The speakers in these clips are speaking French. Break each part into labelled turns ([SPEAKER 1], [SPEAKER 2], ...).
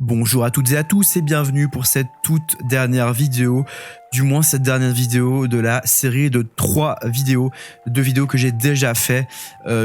[SPEAKER 1] Bonjour à toutes et à tous et bienvenue pour cette toute dernière vidéo, du moins cette dernière vidéo de la série de 3 vidéos, 2 vidéos que j'ai déjà fait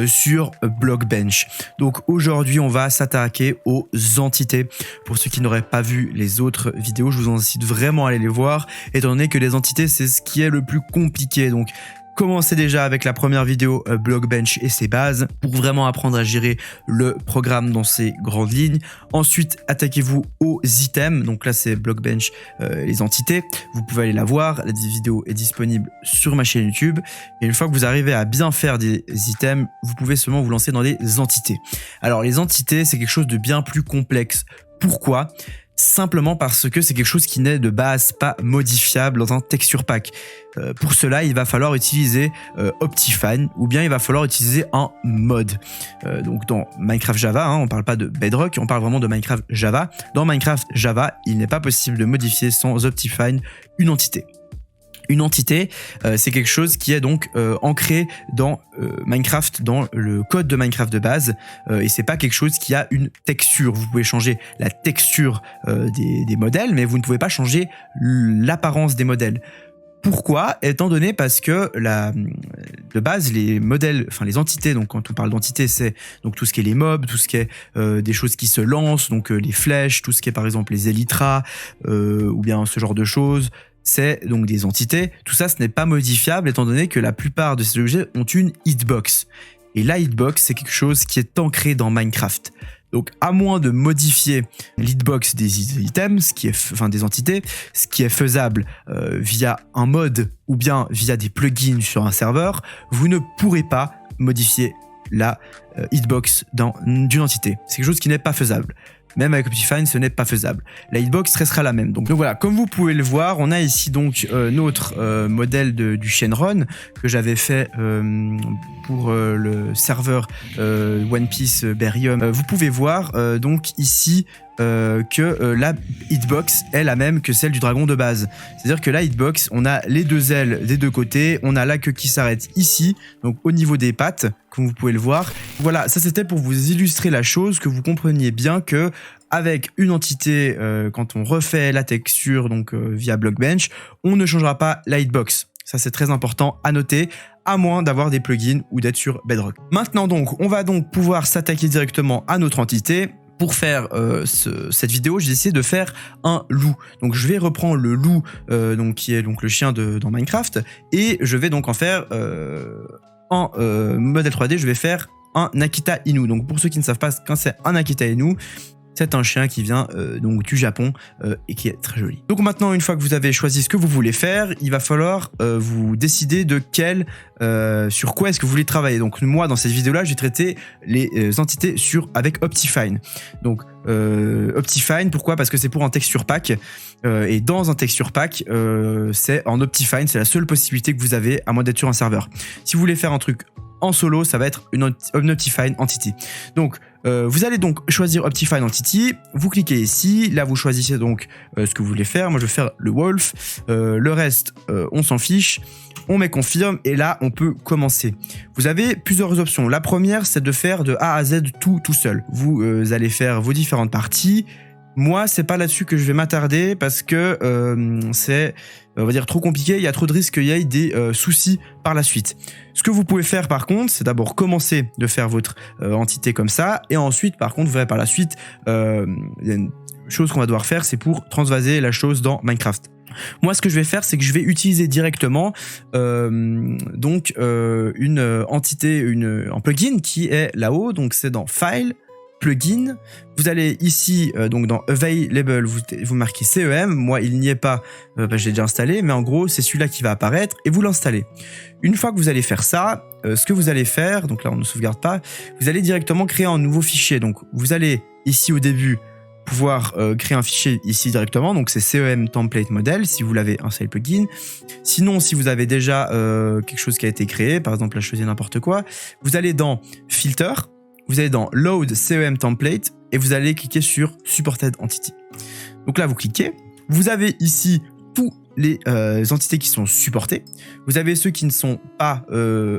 [SPEAKER 1] sur Blockbench. Donc aujourd'hui on va s'attaquer aux entités. Pour ceux qui n'auraient pas vu les autres vidéos, je vous incite vraiment à aller les voir, étant donné que les entités c'est ce qui est le plus compliqué. Donc commencez déjà avec la première vidéo Blockbench et ses bases pour vraiment apprendre à gérer le programme dans ses grandes lignes. Ensuite, attaquez-vous aux items. Donc là, c'est Blockbench, les entités. Vous pouvez aller la voir. La vidéo est disponible sur ma chaîne YouTube. Et une fois que vous arrivez à bien faire des items, vous pouvez seulement vous lancer dans les entités. Alors, les entités, c'est quelque chose de bien plus complexe. Pourquoi ? Simplement parce que c'est quelque chose qui n'est de base pas modifiable dans un texture pack. Pour cela, il va falloir utiliser Optifine ou bien il va falloir utiliser un mod. Donc dans Minecraft Java, on ne parle pas de Bedrock, on parle vraiment de Minecraft Java. Dans Minecraft Java, il n'est pas possible de modifier sans Optifine une entité. Une entité, c'est quelque chose qui est donc ancré dans Minecraft, dans le code de Minecraft de base, et c'est pas quelque chose qui a une texture. Vous pouvez changer la texture des modèles, mais vous ne pouvez pas changer l'apparence des modèles. Pourquoi? Étant donné parce que de base les modèles, enfin les entités, donc quand on parle d'entités, c'est donc tout ce qui est les mobs, tout ce qui est des choses qui se lancent, donc les flèches, tout ce qui est par exemple les elytras ou bien ce genre de choses. C'est donc des entités. Tout ça, ce n'est pas modifiable étant donné que la plupart de ces objets ont une hitbox. Et la hitbox, c'est quelque chose qui est ancré dans Minecraft. Donc, à moins de modifier l'hitbox des items, des entités, ce qui est faisable via un mod ou bien via des plugins sur un serveur, vous ne pourrez pas modifier la hitbox d'une entité. C'est quelque chose qui n'est pas faisable. Même avec Optifine, ce n'est pas faisable. La hitbox restera la même. Donc voilà, comme vous pouvez le voir, on a ici donc notre modèle du Shenron que j'avais fait pour le serveur One Piece Berium. Vous pouvez voir donc ici que la hitbox est la même que celle du dragon de base. C'est-à-dire que la hitbox, on a les deux ailes des deux côtés, on a la queue qui s'arrête ici, donc au niveau des pattes, comme vous pouvez le voir. Voilà, ça c'était pour vous illustrer la chose, que vous compreniez bien que avec une entité, quand on refait la texture donc via Blockbench, on ne changera pas la hitbox. Ça c'est très important à noter, à moins d'avoir des plugins ou d'être sur Bedrock. Maintenant donc, on va donc pouvoir s'attaquer directement à notre entité. Pour faire cette vidéo, j'ai décidé de faire un loup. Donc je vais reprendre le loup qui est donc le chien dans Minecraft et je vais donc en faire en modèle 3D, je vais faire un Akita Inu. Donc pour ceux qui ne savent pas quand c'est un Akita Inu, c'est un chien qui vient donc du Japon et qui est très joli. Donc maintenant, une fois que vous avez choisi ce que vous voulez faire, il va falloir vous décider de sur quoi est-ce que vous voulez travailler. Donc moi, dans cette vidéo-là, j'ai traité les entités avec Optifine. Donc Optifine, pourquoi? Parce que c'est pour un texture pack. Et dans un texture pack, c'est en Optifine, c'est la seule possibilité que vous avez à moins d'être sur un serveur. Si vous voulez faire un truc en solo, ça va être une Optifine Entity. Donc, vous allez donc choisir Optifine Entity, vous cliquez ici, là vous choisissez donc ce que vous voulez faire. Moi je vais faire le Wolf, le reste on s'en fiche, on met confirme et là on peut commencer. Vous avez plusieurs options. La première c'est de faire de A à Z tout seul. Vous allez faire vos différentes parties. Moi, c'est pas là-dessus que je vais m'attarder parce que c'est, on va dire, trop compliqué. Il y a trop de risques qu'il y ait des soucis par la suite. Ce que vous pouvez faire par contre, c'est d'abord commencer de faire votre entité comme ça. Et ensuite, par contre, vous verrez par la suite, il y a une chose qu'on va devoir faire, c'est pour transvaser la chose dans Minecraft. Moi, ce que je vais faire, c'est que je vais utiliser directement une entité, un plugin qui est là-haut. Donc, c'est dans File, Plugin. Vous allez ici, donc dans Available, vous marquez CEM. Moi, il n'y est pas, je l'ai déjà installé, mais en gros, c'est celui-là qui va apparaître et vous l'installez. Une fois que vous allez faire ça, ce que vous allez faire, donc là, on ne sauvegarde pas, vous allez directement créer un nouveau fichier. Donc, vous allez ici au début pouvoir créer un fichier ici directement, donc c'est CEM template model si vous l'avez installé plugin. Sinon, si vous avez déjà quelque chose qui a été créé, par exemple là je faisais n'importe quoi, vous allez dans Filter, vous allez dans Load CEM template et vous allez cliquer sur Supported Entity. Donc là vous cliquez, vous avez ici tous les entités qui sont supportées, vous avez ceux qui ne sont pas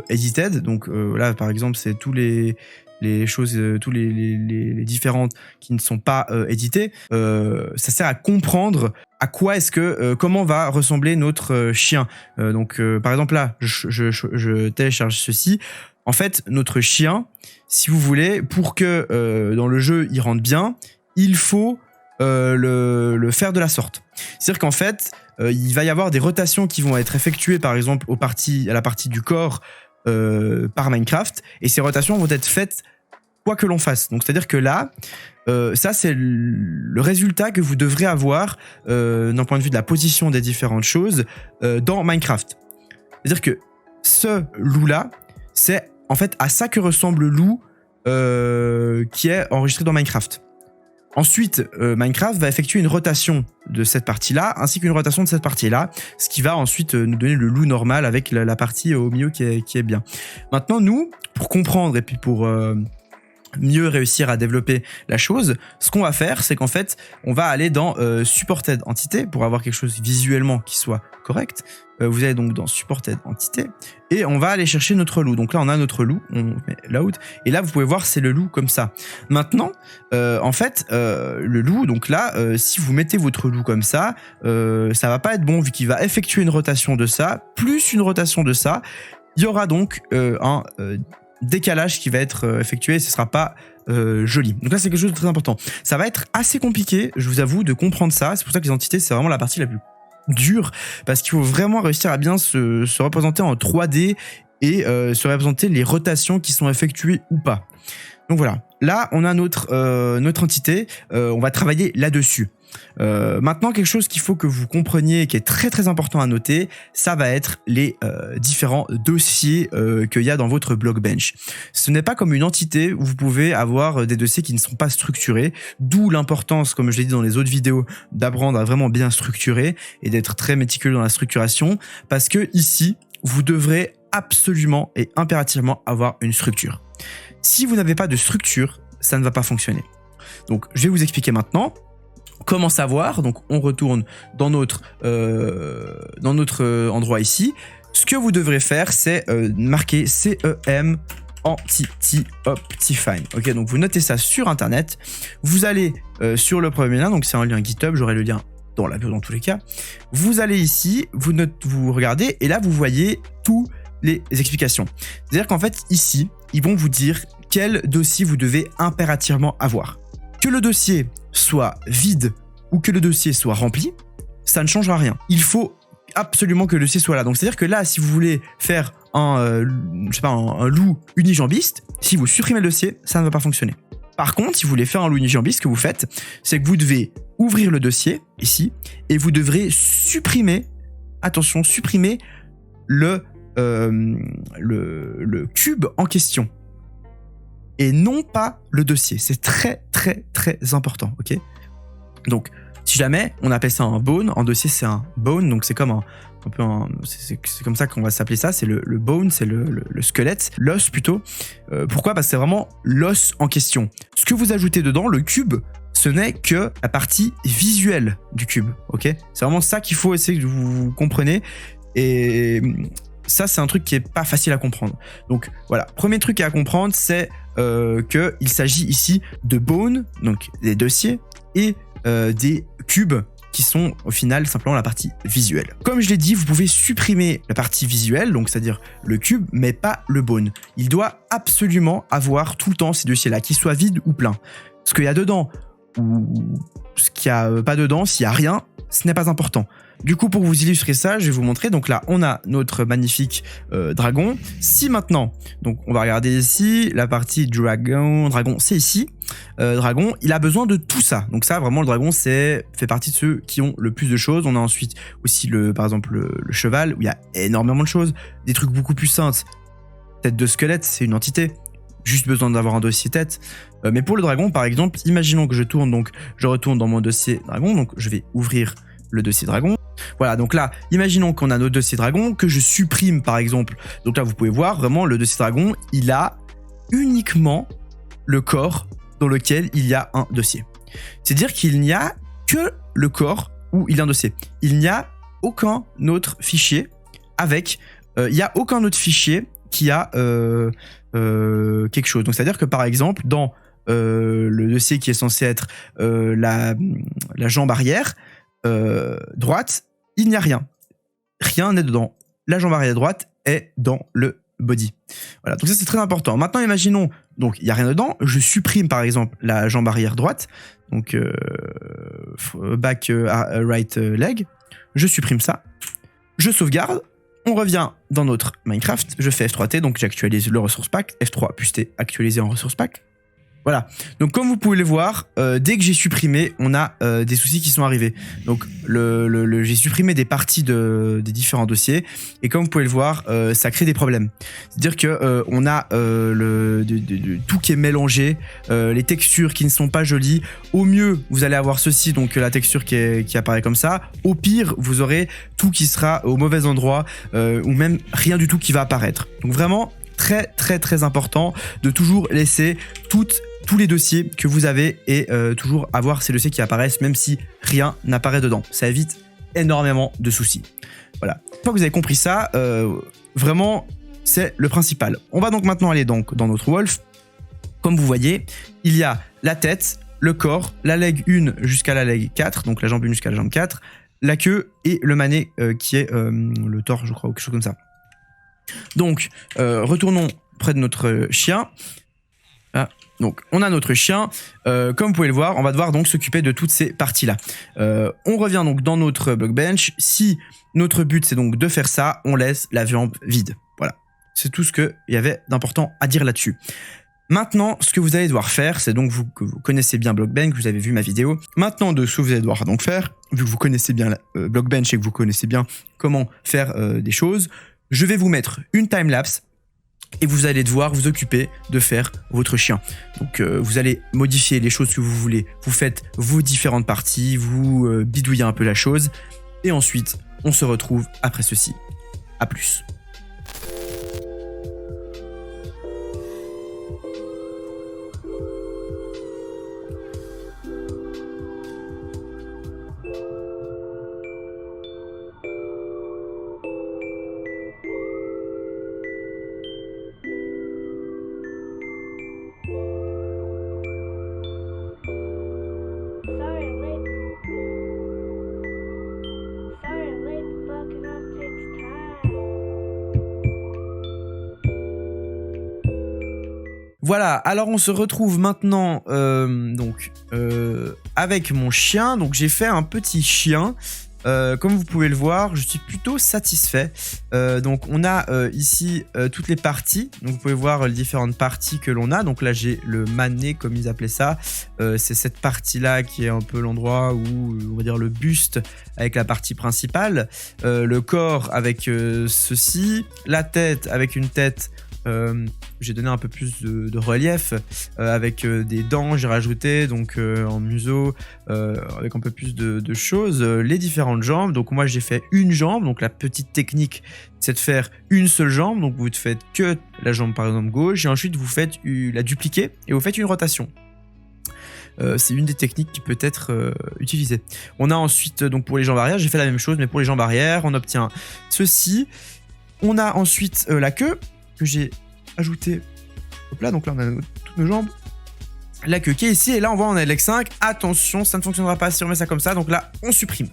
[SPEAKER 1] edited, donc là par exemple c'est tous les les choses, tous les différentes qui ne sont pas éditées, ça sert à comprendre à quoi est-ce que, comment va ressembler notre chien. Donc, par exemple là, je télécharge ceci. En fait, notre chien, si vous voulez, pour que dans le jeu il rentre bien, il faut le faire de la sorte. C'est-à-dire qu'en fait, il va y avoir des rotations qui vont être effectuées, par exemple, à la partie du corps par Minecraft, et ces rotations vont être faites quoi que l'on fasse. Donc, c'est-à-dire que là, ça, c'est le résultat que vous devrez avoir d'un point de vue de la position des différentes choses dans Minecraft. C'est-à-dire que ce loup-là, c'est en fait à ça que ressemble le loup qui est enregistré dans Minecraft. Ensuite, Minecraft va effectuer une rotation de cette partie-là, ainsi qu'une rotation de cette partie-là, ce qui va ensuite nous donner le loup normal avec la partie au milieu qui est bien. Maintenant, nous, pour comprendre et puis pour mieux réussir à développer la chose, ce qu'on va faire, c'est qu'en fait, on va aller dans Supported Entity pour avoir quelque chose visuellement qui soit correct. Vous allez donc dans Supported Entity et on va aller chercher notre loup. Donc là, on a notre loup, on met load et là, vous pouvez voir, c'est le loup comme ça. Maintenant, en fait, le loup, donc là, si vous mettez votre loup comme ça va pas être bon vu qu'il va effectuer une rotation de ça, plus une rotation de ça. Il y aura donc un décalage qui va être effectué et ce sera pas joli. Donc là, c'est quelque chose de très important. Ça va être assez compliqué, je vous avoue, de comprendre ça. C'est pour ça que les entités, c'est vraiment la partie la plus dure, parce qu'il faut vraiment réussir à bien se représenter en 3D et se représenter les rotations qui sont effectuées ou pas. Donc voilà, là on a notre entité, on va travailler là-dessus. Maintenant, quelque chose qu'il faut que vous compreniez et qui est très très important à noter, ça va être les différents dossiers qu'il y a dans votre Blockbench. Ce n'est pas comme une entité où vous pouvez avoir des dossiers qui ne sont pas structurés, d'où l'importance, comme je l'ai dit dans les autres vidéos, d'apprendre à vraiment bien structurer et d'être très méticuleux dans la structuration, parce que ici, vous devrez absolument et impérativement avoir une structure. Si vous n'avez pas de structure, ça ne va pas fonctionner. Donc, je vais vous expliquer maintenant. Comment savoir? Donc, on retourne dans notre endroit ici. Ce que vous devrez faire, c'est marquer CEM Entity Optifine. Ok, donc vous notez ça sur Internet. Vous allez sur le premier lien, donc c'est un lien GitHub, j'aurai le lien dans la bio dans tous les cas. Vous allez ici, vous regardez, et là, vous voyez tous les explications. C'est-à-dire qu'en fait, ici, ils vont vous dire quel dossier vous devez impérativement avoir. Que le dossier soit vide ou que le dossier soit rempli, ça ne changera rien. Il faut absolument que le dossier soit là. Donc, c'est-à-dire que là, si vous voulez faire un loup unijambiste, si vous supprimez le dossier, ça ne va pas fonctionner. Par contre, si vous voulez faire un loup unijambiste, ce que vous faites, c'est que vous devez ouvrir le dossier, ici, et vous devrez supprimer, attention, supprimer le cube en question. Et non pas le dossier. C'est très, très, très important, ok? Donc, si jamais, on appelle ça un bone, en dossier, c'est un bone, donc c'est comme c'est comme ça qu'on va s'appeler ça, c'est le bone, c'est le squelette, l'os plutôt. Pourquoi? Parce que c'est vraiment l'os en question. Ce que vous ajoutez dedans, le cube, ce n'est que la partie visuelle du cube, ok? C'est vraiment ça qu'il faut essayer que vous compreniez. Et ça, c'est un truc qui est pas facile à comprendre. Donc voilà, premier truc à comprendre, c'est qu'il s'agit ici de bone, donc des dossiers, et des cubes qui sont au final simplement la partie visuelle. Comme je l'ai dit, vous pouvez supprimer la partie visuelle, donc c'est-à-dire le cube, mais pas le bone. Il doit absolument avoir tout le temps ces dossiers-là, qu'ils soient vides ou pleins. Ce qu'il y a dedans ou ce qu'il n'y a pas dedans, s'il n'y a rien, ce n'est pas important. Du coup, pour vous illustrer ça, je vais vous montrer. Donc là, on a notre magnifique dragon. Si maintenant, donc on va regarder ici, la partie dragon, c'est ici. Dragon, il a besoin de tout ça. Donc ça, vraiment, le dragon, fait partie de ceux qui ont le plus de choses. On a ensuite aussi, par exemple, le cheval, où il y a énormément de choses. Des trucs beaucoup plus simples. Tête de squelette, c'est une entité. Juste besoin d'avoir un dossier tête. Mais pour le dragon, par exemple, imaginons que je retourne dans mon dossier dragon. Donc, je vais ouvrir le dossier dragon. Voilà, donc là, imaginons qu'on a notre dossier dragon, que je supprime par exemple. Donc là, vous pouvez voir vraiment le dossier dragon, il a uniquement le corps dans lequel il y a un dossier. C'est-à-dire qu'il n'y a que le corps où il y a un dossier. Il n'y a aucun autre fichier avec... il n'y a aucun autre fichier qu'il y a quelque chose. Donc c'est-à-dire que par exemple, dans le dossier qui est censé être la jambe arrière droite, il n'y a rien. Rien n'est dedans. La jambe arrière droite est dans le body. Voilà, donc ça c'est très important. Maintenant imaginons, donc il n'y a rien dedans, je supprime par exemple la jambe arrière droite, donc back right leg, je supprime ça, je sauvegarde, on revient dans notre Minecraft, je fais F3T, donc j'actualise le resource pack, F3 plus T actualisé en resource pack. Voilà, donc comme vous pouvez le voir, dès que j'ai supprimé, on a des soucis qui sont arrivés. Donc j'ai supprimé des parties des différents dossiers, et comme vous pouvez le voir, ça crée des problèmes. C'est-à-dire que on a tout qui est mélangé, les textures qui ne sont pas jolies. Au mieux, vous allez avoir ceci, donc la texture qui apparaît comme ça. Au pire, vous aurez tout qui sera au mauvais endroit, ou même rien du tout qui va apparaître. Donc vraiment, très important de toujours laisser tous les dossiers que vous avez et toujours avoir ces dossiers qui apparaissent même si rien n'apparaît dedans. Ça évite énormément de soucis. Voilà. Une fois que vous avez compris ça, vraiment, c'est le principal. On va donc maintenant aller dans notre Wolf. Comme vous voyez, il y a la tête, le corps, la leg 1 jusqu'à la leg 4, donc la jambe 1 jusqu'à la jambe 4, la queue et le manet qui est le torse, je crois, ou quelque chose comme ça. Donc, retournons près de notre chien. Ah, donc, on a notre chien. Comme vous pouvez le voir, on va devoir donc s'occuper de toutes ces parties-là. On revient donc dans notre Blockbench. Si notre but, c'est donc de faire ça, on laisse la jambe vide. Voilà. C'est tout ce qu'il y avait d'important à dire là-dessus. Maintenant, ce que vous allez devoir faire, c'est donc que vous connaissez bien Blockbench, que vous avez vu ma vidéo. Maintenant, de ce que vous allez devoir donc faire, vu que vous connaissez bien Blockbench et que vous connaissez bien comment faire des choses, je vais vous mettre une timelapse et vous allez devoir vous occuper de faire votre chien. Donc vous allez modifier les choses que vous voulez, vous faites vos différentes parties, vous bidouillez un peu la chose et ensuite on se retrouve après ceci. A plus. Voilà, alors on se retrouve maintenant avec mon chien. Donc j'ai fait un petit chien. Comme vous pouvez le voir, je suis plutôt satisfait. Donc on a ici toutes les parties. Donc vous pouvez voir les différentes parties que l'on a. Donc là j'ai le manet comme ils appelaient ça. C'est cette partie-là qui est un peu l'endroit où on va dire le buste avec la partie principale. Le corps avec ceci. La tête avec une tête. J'ai donné un peu plus de relief avec des dents, j'ai rajouté donc en museau avec un peu plus de choses, les différentes jambes. Donc moi j'ai fait une jambe, donc la petite technique c'est de faire une seule jambe, donc vous ne faites que la jambe par exemple gauche et ensuite vous faites la dupliquer et vous faites une rotation. C'est une des techniques qui peut être utilisée. On a ensuite, donc pour les jambes arrière, j'ai fait la même chose, mais pour les jambes arrière, on obtient ceci. On a ensuite la queue que j'ai ajouté. Hop là, donc là on a toutes nos jambes. La queue qui est ici, et là on voit on a LX5. Attention, ça ne fonctionnera pas si on met ça comme ça, donc là on supprime.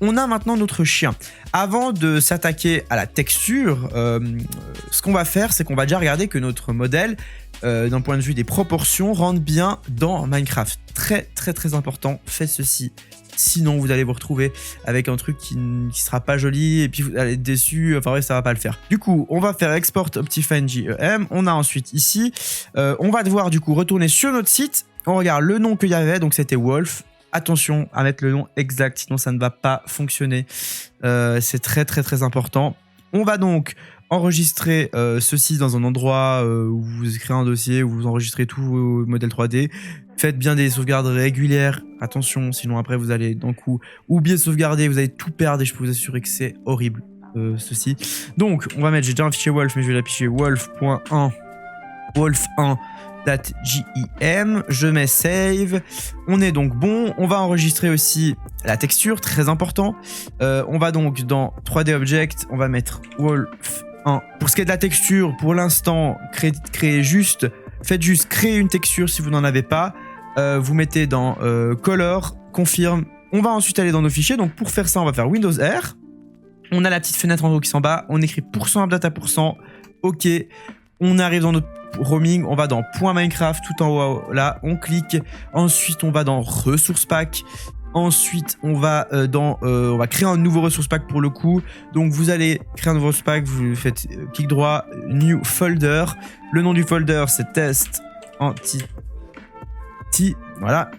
[SPEAKER 1] On a maintenant notre chien. Avant de s'attaquer à la texture, ce qu'on va faire, c'est qu'on va déjà regarder que notre modèle, d'un point de vue des proportions, rentre bien dans Minecraft. Très important, faites ceci. Sinon, vous allez vous retrouver avec un truc qui sera pas joli et puis vous allez être déçu. Enfin, bref, ça va pas le faire. Du coup, on va faire Export Optifine GEM. On a ensuite ici, on va devoir du coup retourner sur notre site. On regarde le nom qu'il y avait, donc c'était Wolf. Attention à mettre le nom exact, sinon ça ne va pas fonctionner. C'est très important. On va donc enregistrer ceci dans un endroit où vous créez un dossier, où vous enregistrez tout vos modèles 3D. Faites bien des sauvegardes régulières. Attention, sinon après vous allez d'un coup oublier de sauvegarder, vous allez tout perdre et je peux vous assurer que c'est horrible ceci. Donc on va mettre, j'ai déjà un fichier Wolf, mais je vais l'afficher wolf.1 wolf1.gem. Je mets save. On est donc bon. On va enregistrer aussi la texture, très important. On va donc dans 3D Object, on va mettre Wolf Pour ce qui est de la texture, pour l'instant, faites juste créer une texture si vous n'en avez pas. Vous mettez dans Color, confirme. On va ensuite aller dans nos fichiers. Donc pour faire ça, on va faire Windows R. On a la petite fenêtre en haut qui s'en bas. On écrit %appdata%. OK. On arrive dans notre roaming. On va dans .minecraft tout en haut là. On clique. Ensuite, on va dans Ressources Pack. Ensuite, on va on va créer un nouveau ressource pack pour le coup. Donc, vous allez créer un nouveau ressource pack. Vous faites clic droit, New Folder. Le nom du folder, c'est Test Entity. Voilà.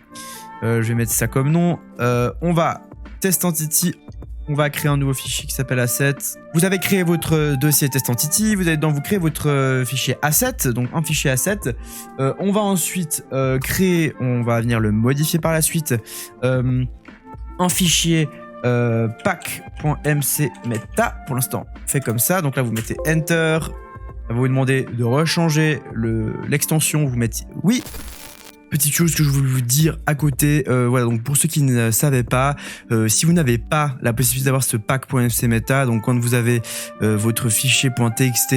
[SPEAKER 1] Je vais mettre ça comme nom. On va Test Entity. On va créer un nouveau fichier qui s'appelle Asset. Vous avez créé votre dossier Test Entity. Vous allez dedans, vous créez votre fichier Asset, donc un fichier Asset. On va ensuite créer, on va venir le modifier par la suite, un fichier pack.mcmeta. Pour l'instant, fait comme ça. Donc là, vous mettez Enter. Ça va vous demander de rechanger l'extension. Vous mettez oui. Petite chose que je voulais vous dire à côté, voilà, donc pour ceux qui ne savaient pas, si vous n'avez pas la possibilité d'avoir ce pack.mcmeta, donc quand vous avez votre fichier .txt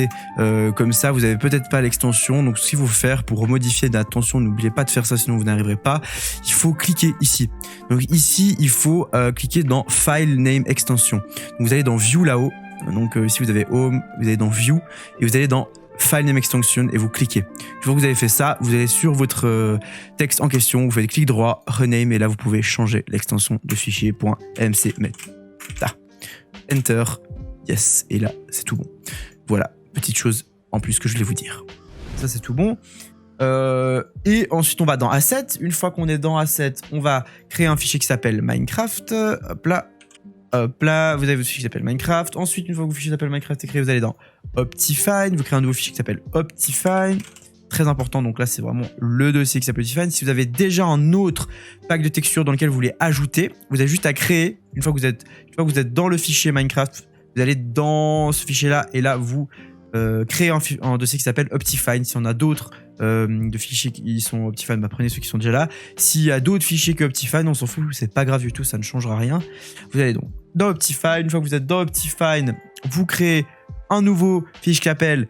[SPEAKER 1] comme ça, vous avez peut-être pas l'extension. Donc ce qu'il faut faire pour modifier, attention, n'oubliez pas de faire ça sinon vous n'arriverez pas, il faut cliquer ici. Donc ici, il faut cliquer dans File Name Extension. Donc vous allez dans View là-haut, donc si vous avez Home, vous allez dans View et vous allez dans File Name Extension et vous cliquez. Une fois que vous avez fait ça, vous allez sur votre texte en question, vous faites clic droit, rename et là vous pouvez changer l'extension de fichier .mcmeta. Enter, yes, et là c'est tout bon. Voilà, petite chose en plus que je voulais vous dire. Ça c'est tout bon. Et ensuite on va dans Asset. Une fois qu'on est dans Asset, on va créer un fichier qui s'appelle Minecraft. Hop là. Hop là, vous avez votre fichier qui s'appelle Minecraft. Ensuite, une fois que votre fichier s'appelle Minecraft est créé, vous allez dans Optifine. Vous créez un nouveau fichier qui s'appelle Optifine. Très important, donc là, c'est vraiment le dossier qui s'appelle Optifine. Si vous avez déjà un autre pack de texture dans lequel vous voulez ajouter, vous avez juste à créer. Une fois que vous êtes dans le fichier Minecraft, vous allez dans ce fichier-là et là, vous créez un dossier qui s'appelle Optifine. Si on a d'autres de fichiers qui sont Optifine, bah prenez ceux qui sont déjà là. S'il y a d'autres fichiers que Optifine, on s'en fout, c'est pas grave du tout, ça ne changera rien. Vous allez donc dans Optifine. Une fois que vous êtes dans Optifine, vous créez un nouveau fichier qui s'appelle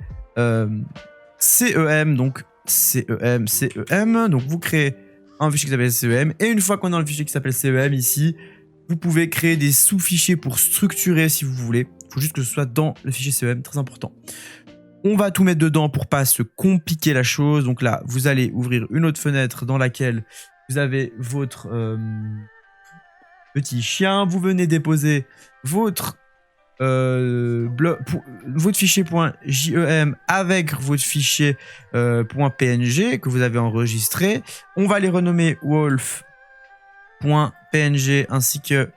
[SPEAKER 1] CEM, donc CEM. Donc vous créez un fichier qui s'appelle CEM. Et une fois qu'on a dans le fichier qui s'appelle CEM ici, vous pouvez créer des sous-fichiers pour structurer si vous voulez. Il faut juste que ce soit dans le fichier CEM, très important. On va tout mettre dedans pour pas se compliquer la chose. Donc là, vous allez ouvrir une autre fenêtre dans laquelle vous avez votre petit chien. Vous venez déposer votre fichier .jem avec votre fichier .png que vous avez enregistré. On va les renommer wolf.png ainsi que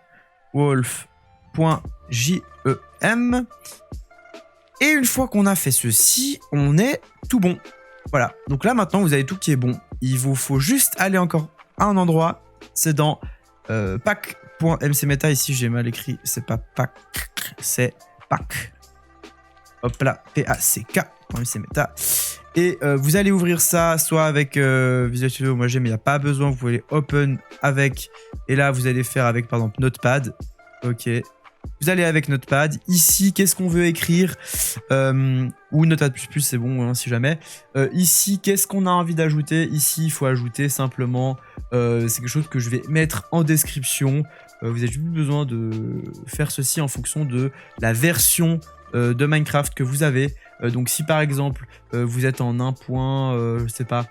[SPEAKER 1] wolf.jem. Et une fois qu'on a fait ceci, on est tout bon. Voilà, donc là maintenant vous avez tout qui est bon. Il vous faut juste aller encore à un endroit, c'est dans pack.mcmeta. Ici j'ai mal écrit, c'est pas pack, c'est pack. Hop là, pack.mcmeta. Et vous allez ouvrir ça soit avec Visual Studio, moi j'aime, mais il n'y a pas besoin, vous pouvez les open avec. Et là vous allez faire avec par exemple Notepad. Ok. Vous allez avec Notepad. Ici, qu'est-ce qu'on veut écrire ou Notepad++, c'est bon hein, si jamais. Ici, qu'est-ce qu'on a envie d'ajouter? Ici, il faut ajouter simplement, c'est quelque chose que je vais mettre en description. Vous avez juste besoin de faire ceci en fonction de la version de Minecraft que vous avez. Donc si par exemple, vous êtes en 1. Je sais pas,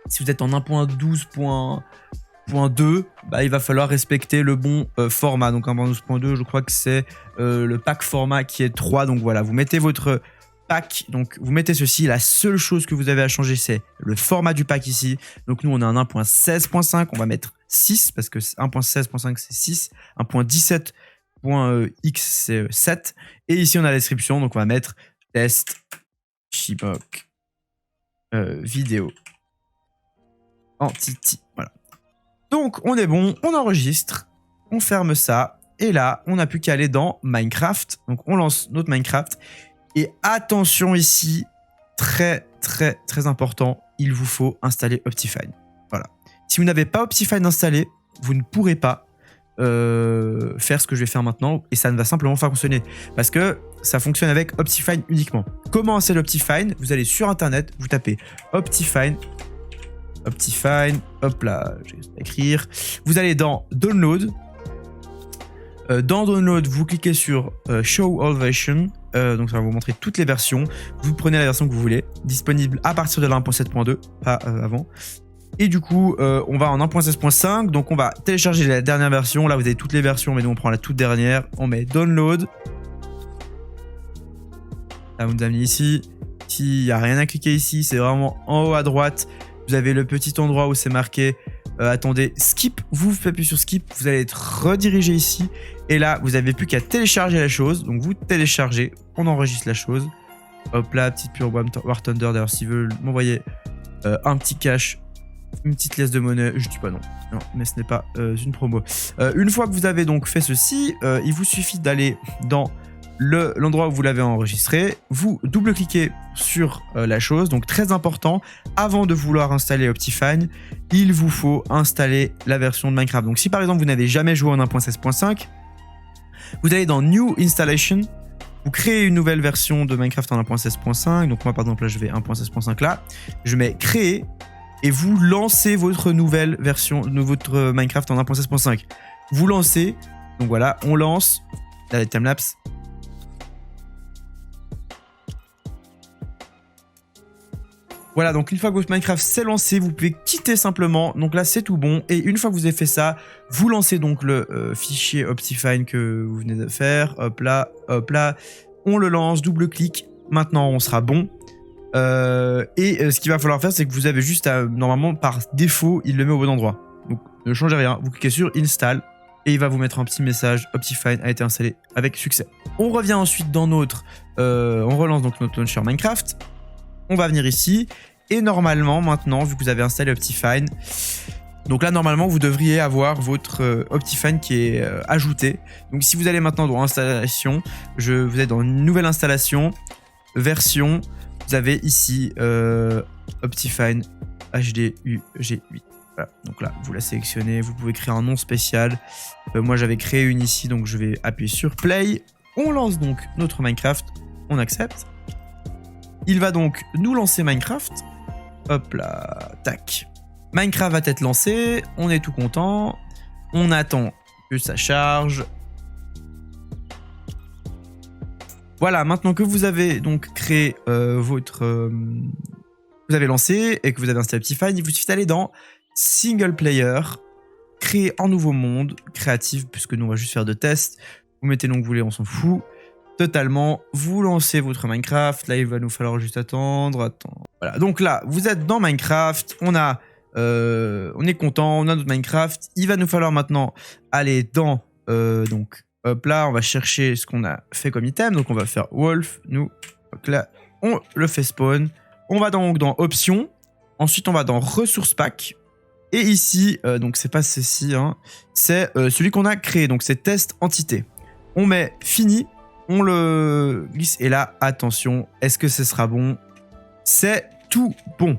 [SPEAKER 1] si vous êtes en 1.12.2, bah, il va falloir respecter le bon format. Donc 1.12.2, je crois que c'est le pack format qui est 3. Donc voilà, vous mettez votre pack, donc vous mettez ceci. La seule chose que vous avez à changer, c'est le format du pack ici. Donc nous, on a un 1.16.5, on va mettre 6 parce que 1.16.5 c'est 6, 1.17.x c'est 7. Et ici, on a la description, donc on va mettre test Chibok vidéo entity. Voilà. Donc, on est bon, on enregistre, on ferme ça, et là, on n'a plus qu'à aller dans Minecraft. Donc, on lance notre Minecraft. Et attention ici, très, très, très important, il vous faut installer Optifine. Voilà. Si vous n'avez pas Optifine installé, vous ne pourrez pas faire ce que je vais faire maintenant, et ça ne va simplement pas fonctionner. Parce que ça fonctionne avec Optifine uniquement. Comment installer Optifine? Vous allez sur internet, vous tapez Optifine, hop là, je vais écrire. Vous allez dans Download. Dans Download, vous cliquez sur Show All Versions. Donc ça va vous montrer toutes les versions. Vous prenez la version que vous voulez, disponible à partir de la 1.7.2, pas avant. Et du coup, on va en 1.16.5, donc on va télécharger la dernière version. Là, vous avez toutes les versions, mais nous, on prend la toute dernière. On met Download. Là, vous nous amenez ici. Ici, il n'y a rien à cliquer ici. C'est vraiment en haut à droite. Vous avez le petit endroit où c'est marqué attendez, Skip. Vous appuyez sur Skip. Vous allez être redirigé ici. Et là, vous n'avez plus qu'à télécharger la chose. Donc, vous téléchargez. On enregistre la chose. Hop là, petite pure War Thunder. D'ailleurs, s'ils veulent m'envoyer un petit cash, une petite laisse de monnaie, je dis pas non. Non, mais ce n'est pas une promo. Une fois que vous avez donc fait ceci, il vous suffit d'aller dans l'endroit où vous l'avez enregistré. Vous double-cliquez sur la chose. Donc très important, avant de vouloir installer Optifine, il vous faut installer la version de Minecraft. Donc si par exemple vous n'avez jamais joué en 1.16.5, vous allez dans New Installation. Vous créez une nouvelle version de Minecraft en 1.16.5. Donc moi par exemple là je vais 1.16.5 là. Je mets créer. Et vous lancez votre nouvelle version de votre Minecraft en 1.16.5. Vous lancez, donc voilà, on lance, là les timelapse. Voilà, donc une fois que votre Minecraft s'est lancé, vous pouvez quitter simplement. Donc là, c'est tout bon. Et une fois que vous avez fait ça, vous lancez donc le fichier Optifine que vous venez de faire. Hop là, on le lance, double-clic. Maintenant, on sera bon. Ce qu'il va falloir faire, c'est que vous avez juste à, normalement, par défaut, il le met au bon endroit. Donc, ne changez rien. Vous cliquez sur Install et il va vous mettre un petit message. Optifine a été installé avec succès. On revient ensuite dans notre... on relance donc notre launcher Minecraft. On va venir ici. Et normalement, maintenant, vu que vous avez installé Optifine, donc là, normalement, vous devriez avoir votre Optifine qui est ajouté. Donc, si vous allez maintenant dans Installation, vous êtes dans une nouvelle installation, version... Vous avez ici Optifine HD UG8. Voilà. Donc là, vous la sélectionnez. Vous pouvez créer un nom spécial. Moi, j'avais créé une ici, donc je vais appuyer sur Play. On lance donc notre Minecraft. On accepte. Il va donc nous lancer Minecraft. Hop là, tac. Minecraft va être lancé. On est tout content. On attend que ça charge. Voilà, maintenant que vous avez donc créé vous avez lancé et que vous avez installé Optifine, il vous suffit d'aller dans Single Player, créer un nouveau monde, créatif, puisque nous on va juste faire de tests. Vous mettez le nom que vous voulez, on s'en fout. Totalement, vous lancez votre Minecraft. Là, il va nous falloir juste attendre. Voilà, donc là, vous êtes dans Minecraft. On est content, on a notre Minecraft. Il va nous falloir maintenant aller dans donc. Hop là, on va chercher ce qu'on a fait comme item. Donc, on va faire Wolf. Nous, donc là, on le fait spawn. On va donc dans Options. Ensuite, on va dans Ressources Pack. Et ici, donc c'est pas ceci, hein, c'est celui qu'on a créé. Donc, c'est Test Entité. On met Fini. On le glisse. Et là, attention, est-ce que ce sera bon? C'est tout bon.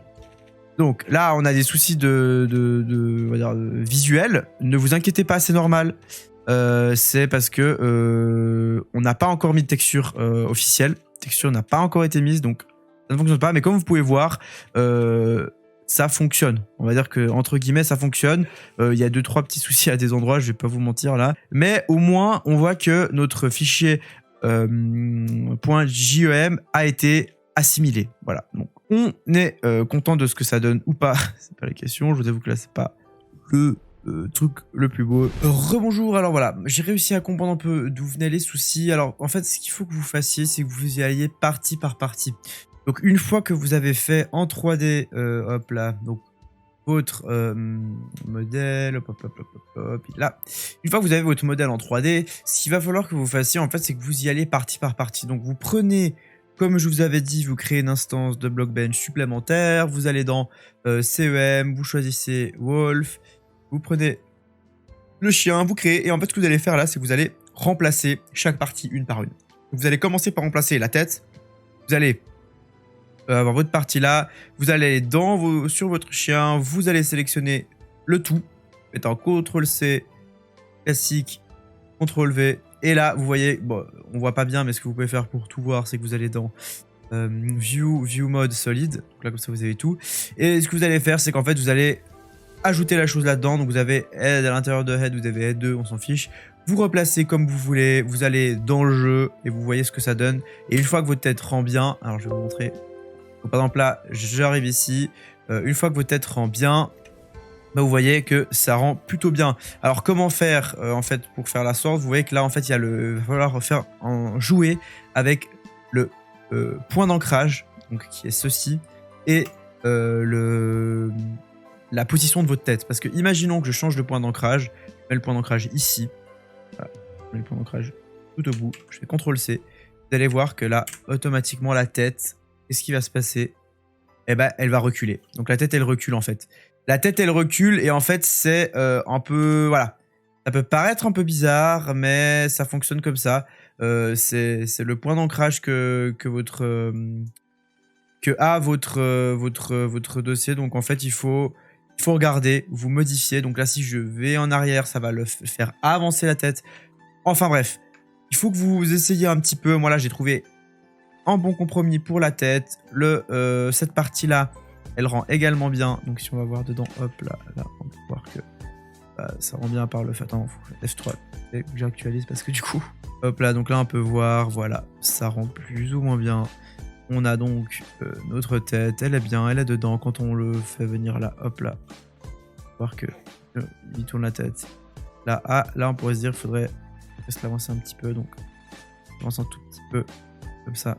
[SPEAKER 1] Donc là, on a des soucis on va dire, visuels. Ne vous inquiétez pas, c'est normal. C'est parce que on n'a pas encore mis de texture officielle. La texture n'a pas encore été mise, donc ça ne fonctionne pas. Mais comme vous pouvez voir, ça fonctionne. On va dire que entre guillemets, ça fonctionne. Il y a 2-3 petits soucis à des endroits, je vais pas vous mentir là. Mais au moins, on voit que notre fichier .jem a été assimilé. Voilà. Donc on est content de ce que ça donne ou pas. C'est pas la question. Je vous avoue que là, c'est pas le truc le plus beau. Rebonjour, alors voilà, j'ai réussi à comprendre un peu d'où venaient les soucis. Alors en fait, ce qu'il faut que vous fassiez, c'est que vous y alliez partie par partie. Donc une fois que vous avez fait en 3D, hop là, donc votre modèle, hop, là. Une fois que vous avez votre modèle en 3D, ce qu'il va falloir que vous fassiez, en fait, c'est que vous y allez partie par partie. Donc vous prenez, comme je vous avais dit, vous créez une instance de Blockbench supplémentaire, vous allez dans CEM, vous choisissez Wolf, vous prenez le chien, vous créez, et en fait, ce que vous allez faire là, c'est que vous allez remplacer chaque partie une par une. Donc, vous allez commencer par remplacer la tête, vous allez avoir votre partie là, vous allez sur votre chien, vous allez sélectionner le tout, mettant CTRL-C, classique, CTRL-V, Et là, vous voyez, bon, on voit pas bien, mais ce que vous pouvez faire pour tout voir, c'est que vous allez dans View Mode Solid. Donc là, comme ça, vous avez tout. Et ce que vous allez faire, c'est qu'en fait, vous allez ajouter la chose là-dedans. Donc vous avez Head à l'intérieur de Head, vous avez Head 2, on s'en fiche. Vous replacez comme vous voulez, vous allez dans le jeu et vous voyez ce que ça donne. Et une fois que votre tête rend bien, alors je vais vous montrer. Donc, par exemple là, j'arrive ici. Une fois que votre tête rend bien, bah, vous voyez que ça rend plutôt bien. Alors comment faire en fait pour faire la sorte? Vous voyez que là en fait il va falloir faire jouer avec le point d'ancrage, donc qui est ceci, et la position de votre tête. Parce que imaginons que je change de point d'ancrage, je mets le point d'ancrage ici, voilà, je mets le point d'ancrage tout au bout, je fais CTRL-C, vous allez voir que là, automatiquement, la tête, qu'est-ce qui va se passer? Eh ben, elle va reculer. Donc la tête, elle recule en fait. La tête, elle recule et en fait, c'est un peu... Voilà. Ça peut paraître un peu bizarre, mais ça fonctionne comme ça. C'est le point d'ancrage que a votre dossier. Donc en fait, il faut regarder, vous modifier. Donc là, si je vais en arrière, ça va le faire avancer la tête. Enfin bref, il faut que vous essayiez un petit peu. Moi là, j'ai trouvé un bon compromis pour la tête. Cette partie-là, elle rend également bien. Donc si on va voir dedans, hop là, on peut voir que ça rend bien par le fait. Attends, F3, que j'actualise parce que du coup, hop là, donc là on peut voir, voilà, ça rend plus ou moins bien. On a donc notre tête, elle est bien, elle est dedans. Quand on le fait venir là, hop là, voir que il tourne la tête. Là, là on pourrait se dire qu'il faudrait se l'avancer un petit peu, donc avance un tout petit peu, comme ça.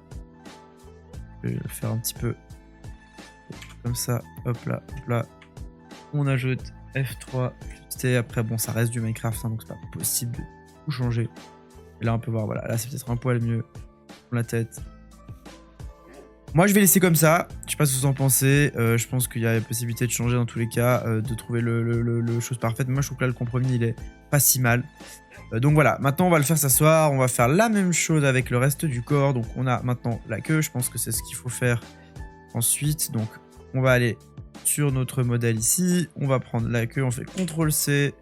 [SPEAKER 1] Je vais le faire un petit peu comme ça, hop là, hop là. On ajoute F3, et après bon ça reste du Minecraft, hein, donc c'est pas possible de tout changer. Et là on peut voir, voilà, là c'est peut-être un poil mieux pour la tête. Moi je vais laisser comme ça, je sais pas ce que vous en pensez, je pense qu'il y a la possibilité de changer dans tous les cas, de trouver le chose parfaite, mais moi je trouve que là le compromis il est pas si mal. Donc voilà, maintenant on va le faire s'asseoir, on va faire la même chose avec le reste du corps, donc on a maintenant la queue, je pense que c'est ce qu'il faut faire ensuite, donc on va aller sur notre modèle ici, on va prendre la queue, on fait CTRL-C,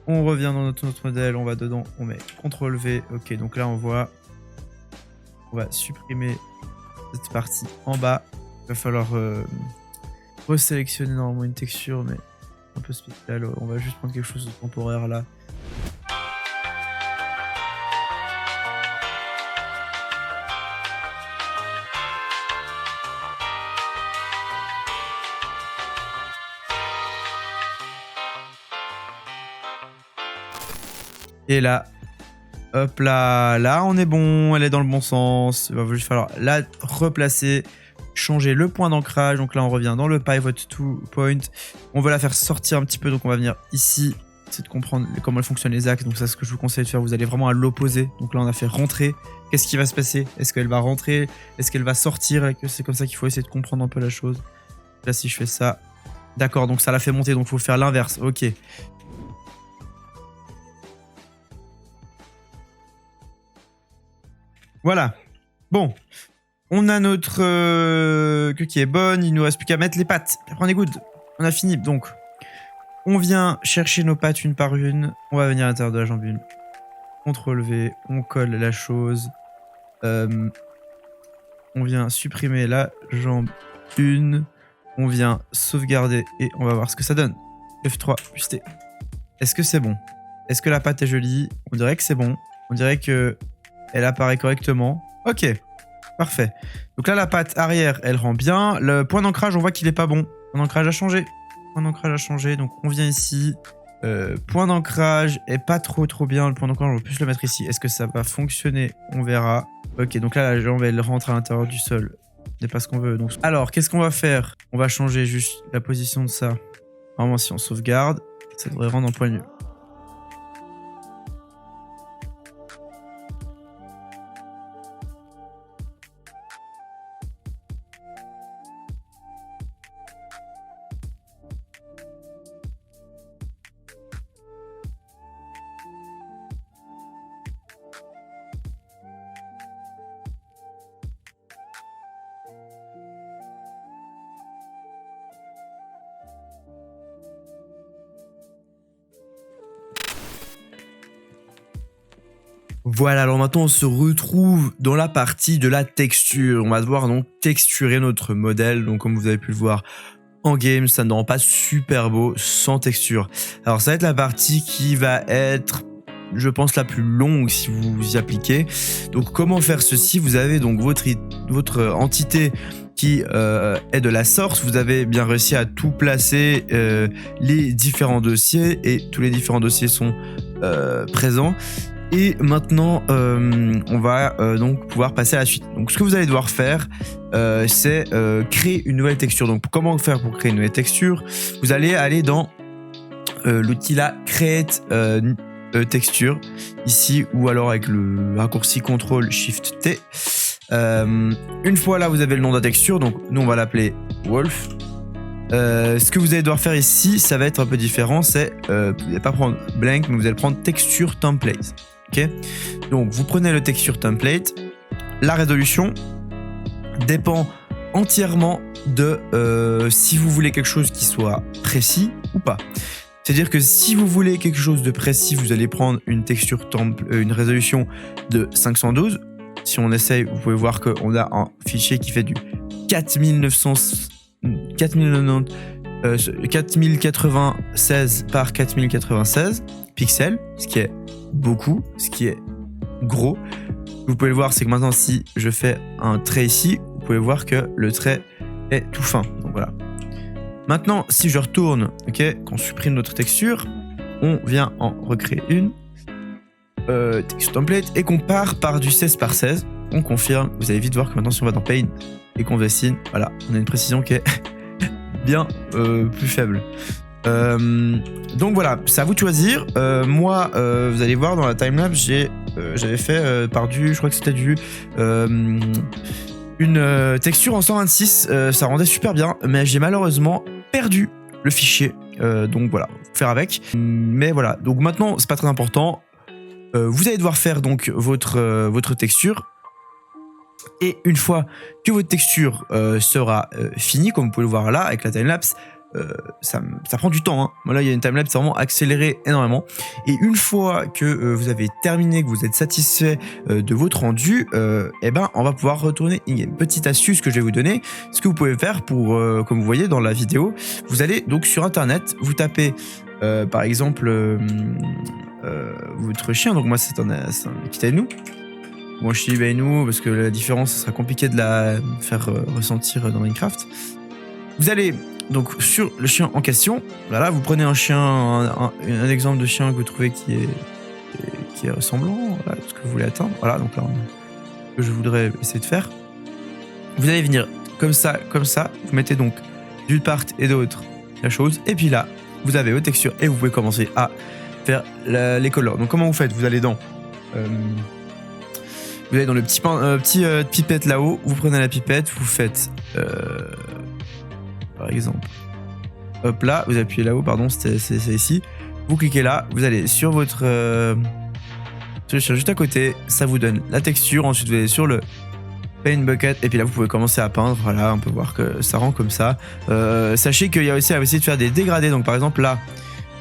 [SPEAKER 1] on revient dans notre modèle, on va dedans, on met CTRL-V, ok, donc là on voit, on va supprimer cette partie en bas, il va falloir resélectionner normalement une texture, mais un peu spécial, on va juste prendre quelque chose de temporaire là. Et là, hop là, là on est bon, elle est dans le bon sens. Il va juste falloir la replacer, changer le point d'ancrage. Donc là on revient dans le pivot to point. On va la faire sortir un petit peu, donc on va venir ici, essayer de comprendre comment fonctionnent les axes. Donc ça, c'est ce que je vous conseille de faire, vous allez vraiment à l'opposé. Donc là on a fait rentrer. Qu'est-ce qui va se passer? Est-ce qu'elle va rentrer? Est-ce qu'elle va sortir? C'est comme ça qu'il faut essayer de comprendre un peu la chose. Là si je fais ça, d'accord, donc ça l'a fait monter, donc il faut faire l'inverse, ok. Voilà. Bon. On a notre queue qui est bonne. Il nous reste plus qu'à mettre les pattes. Après, on est good. On a fini. Donc, on vient chercher nos pattes une par une. On va venir à l'intérieur de la jambe 1. CTRL-V. On colle la chose. On vient supprimer la jambe 1. On vient sauvegarder et on va voir ce que ça donne. F3 plus T. Est-ce que c'est bon? Est-ce que la patte est jolie? On dirait que c'est bon. On dirait que elle apparaît correctement. Ok, parfait. Donc là, la patte arrière, elle rend bien. Le point d'ancrage, on voit qu'il est pas bon. Point d'ancrage a changé. Point d'ancrage a changé. Donc on vient ici. Point d'ancrage est pas trop bien. Le point d'ancrage, on va plus le mettre ici. Est-ce que ça va fonctionner? On verra. Ok, donc là, la jambe, elle rentre à l'intérieur du sol. C'est pas ce qu'on veut. Donc... Alors, qu'est-ce qu'on va faire? On va changer juste la position de ça. Normalement, si on sauvegarde, ça devrait rendre un poil mieux. Voilà, alors maintenant on se retrouve dans la partie de la texture. On va devoir donc texturer notre modèle. Donc comme vous avez pu le voir en game, ça ne rend pas super beau sans texture. Alors ça va être la partie qui va être, je pense, la plus longue si vous y appliquez. Donc comment faire ceci? Vous avez donc votre entité qui est de la source. Vous avez bien réussi à tout placer, les différents dossiers, et tous les différents dossiers sont présents. Et maintenant, on va donc pouvoir passer à la suite. Donc ce que vous allez devoir faire, c'est créer une nouvelle texture. Donc comment faire pour créer une nouvelle texture? Vous allez aller dans l'outil là, Create Texture, ici, ou alors avec le raccourci CTRL SHIFT T. Une fois là, vous avez le nom de la texture. Donc nous, on va l'appeler Wolf. Ce que vous allez devoir faire ici, ça va être un peu différent. C'est vous n'allez pas prendre blank, mais vous allez prendre texture template. Ok, donc vous prenez le texture template. La résolution dépend entièrement de si vous voulez quelque chose qui soit précis ou pas. C'est-à-dire que si vous voulez quelque chose de précis, vous allez prendre une texture une résolution de 512. Si on essaye, vous pouvez voir qu'on a un fichier qui fait du 4096 par 4096 pixels, ce qui est beaucoup, ce qui est gros. Vous pouvez le voir, c'est que maintenant, si je fais un trait ici, vous pouvez voir que le trait est tout fin. Donc voilà. Maintenant, si je retourne, ok, qu'on supprime notre texture, on vient en recréer une texture template et qu'on part par du 16 par 16. On confirme. Vous allez vite voir que maintenant, si on va dans Paint et qu'on dessine, voilà, on a une précision qui est bien plus faible. Donc voilà, c'est à vous de choisir. Moi, vous allez voir dans la timelapse, j'avais fait par du, je crois que c'était une texture en 126. Ça rendait super bien, mais j'ai malheureusement perdu le fichier. Donc voilà, faire avec. Mais voilà, donc maintenant, c'est pas très important. Vous allez devoir faire donc votre texture. Et une fois que votre texture sera finie, comme vous pouvez le voir là avec la timelapse, ça prend du temps, hein. Voilà, il y a une timelapse vraiment accélérée énormément. Et une fois que vous avez terminé, que vous êtes satisfait de votre rendu, eh ben, on va pouvoir retourner in-game. Petite astuce que je vais vous donner, ce que vous pouvez faire pour, comme vous voyez dans la vidéo, vous allez donc sur internet, vous tapez par exemple votre chien. Donc moi c'est un Akita-Inu. Moi je suis Inu parce que la différence, ce sera compliqué de la faire ressentir dans Minecraft. Vous allez donc sur le chien en question. Voilà, vous prenez un chien, un exemple de chien que vous trouvez qui est ressemblant, voilà, ce que vous voulez atteindre. Voilà, donc là, ce que je voudrais essayer de faire. Vous allez venir comme ça. Vous mettez donc d'une part et d'autre la chose. Et puis là, vous avez vos textures et vous pouvez commencer à faire les colors. Donc comment vous faites? Vous allez dans le petit pipette là-haut. Vous prenez la pipette, vous faites par exemple, hop là, vous appuyez là-haut, pardon, c'est ici. Vous cliquez là, vous allez sur votre chien juste à côté, ça vous donne la texture. Ensuite, vous allez sur le Paint Bucket et puis là, vous pouvez commencer à peindre. Voilà, on peut voir que ça rend comme ça. Sachez qu'il y a aussi à essayer de faire des dégradés. Donc, par exemple, là,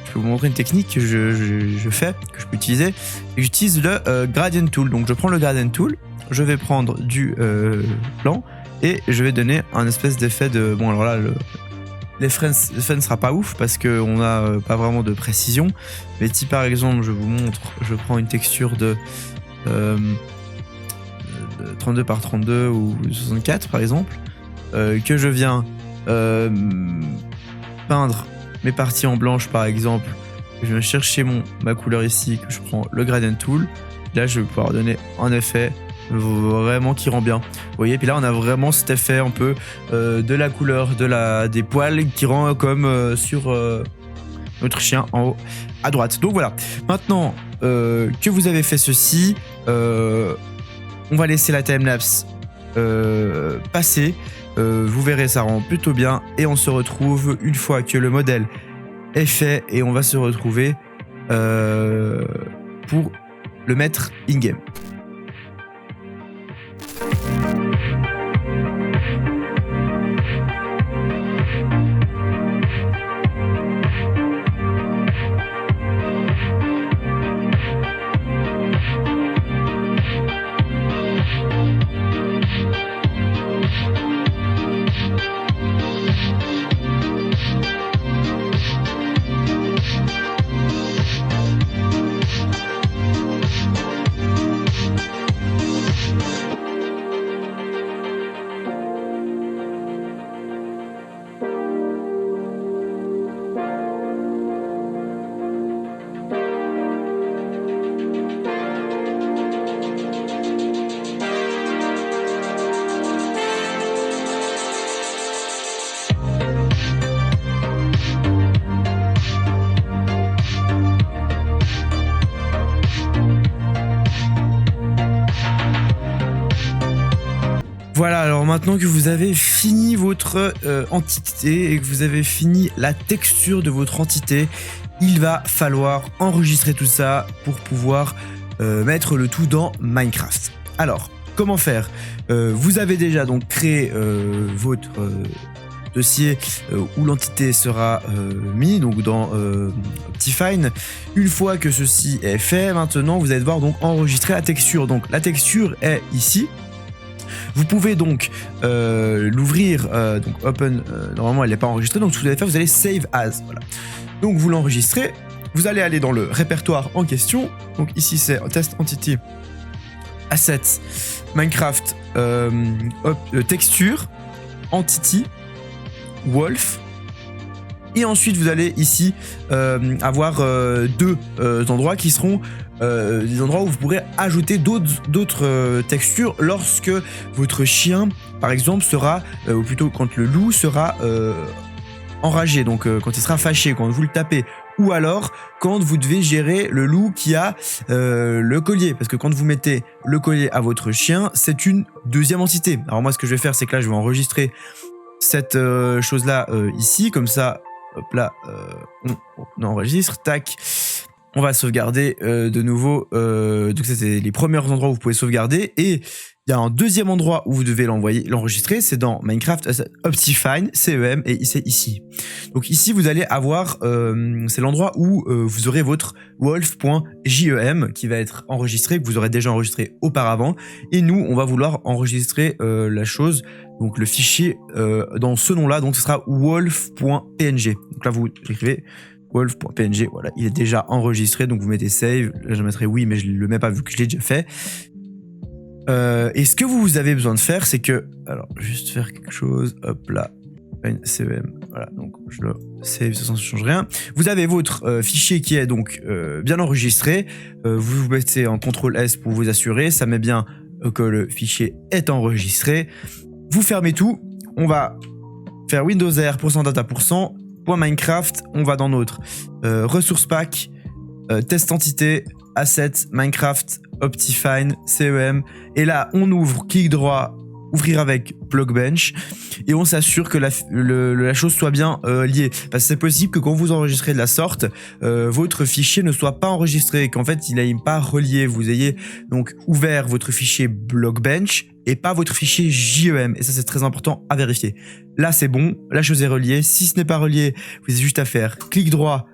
[SPEAKER 1] je peux vous montrer une technique que je fais, que je peux utiliser. J'utilise le Gradient Tool. Donc, je prends le Gradient Tool, je vais prendre du blanc. Et je vais donner un espèce d'effet de... Bon, alors là, l'effet ne sera pas ouf parce qu'on n'a pas vraiment de précision. Mais si par exemple, je vous montre, je prends une texture de 32 par 32 ou 64 par exemple, que je viens peindre mes parties en blanche par exemple, je viens chercher ma couleur ici, que je prends le Gradient Tool. Là, je vais pouvoir donner un effet vraiment qui rend bien. Vous voyez, puis là on a vraiment cet effet un peu de la couleur des poils qui rend comme sur notre chien en haut à droite. Donc voilà, maintenant que vous avez fait ceci, on va laisser la timelapse passer. Vous verrez, ça rend plutôt bien et on se retrouve une fois que le modèle est fait et on va se retrouver pour le mettre in-game. Voilà, alors maintenant que vous avez fini votre entité et que vous avez fini la texture de votre entité, il va falloir enregistrer tout ça pour pouvoir mettre le tout dans Minecraft. Alors, comment faire? Vous avez déjà donc créé votre dossier où l'entité sera mis donc dans Optifine. Une fois que ceci est fait, maintenant vous allez devoir donc enregistrer la texture. Donc la texture est ici. Vous pouvez donc l'ouvrir, donc open, normalement elle n'est pas enregistrée, donc ce que vous allez faire, vous allez save as, voilà. Donc vous l'enregistrez, vous allez aller dans le répertoire en question, donc ici c'est test entity, assets, Minecraft, texture, entity, wolf, et ensuite vous allez ici avoir deux endroits qui seront des endroits où vous pourrez ajouter d'autres textures lorsque votre chien, par exemple, sera, ou plutôt quand le loup sera enragé, donc quand il sera fâché, quand vous le tapez, ou alors quand vous devez gérer le loup qui a le collier, parce que quand vous mettez le collier à votre chien, c'est une deuxième entité. Alors moi, ce que je vais faire, c'est que là, je vais enregistrer cette chose-là ici, comme ça, hop là, on enregistre, tac. On va sauvegarder de nouveau, donc c'est les premiers endroits où vous pouvez sauvegarder, et il y a un deuxième endroit où vous devez l'enregistrer, c'est dans Minecraft Optifine, CEM, et c'est ici. Donc ici vous allez avoir, c'est l'endroit où vous aurez votre wolf.jem qui va être enregistré, que vous aurez déjà enregistré auparavant, et nous on va vouloir enregistrer la chose, donc le fichier dans ce nom-là, donc ce sera wolf.png. Donc là vous écrivez wolf.png, voilà, il est déjà enregistré, donc vous mettez save, là je mettrai oui, mais je ne le mets pas vu que je l'ai déjà fait. Et ce que vous avez besoin de faire, c'est que, alors juste faire quelque chose, hop là, CEM, voilà, donc je le save, ça ne change rien. Vous avez votre fichier qui est donc bien enregistré, vous mettez en CTRL S pour vous assurer, ça met bien que le fichier est enregistré. Vous fermez tout, on va faire Windows R %data%, .minecraft, on va dans notre ressource pack, test entité, assets, Minecraft, Optifine, CEM, et là on ouvre, clic droit, ouvrir avec Blockbench, et on s'assure que la chose soit bien liée, parce que c'est possible que quand vous enregistrez de la sorte, votre fichier ne soit pas enregistré, qu'en fait il n'aille pas relié, vous ayez donc ouvert votre fichier Blockbench et pas votre fichier JEM, et ça c'est très important à vérifier. Là c'est bon, la chose est reliée, si ce n'est pas relié, vous avez juste à faire clic droit,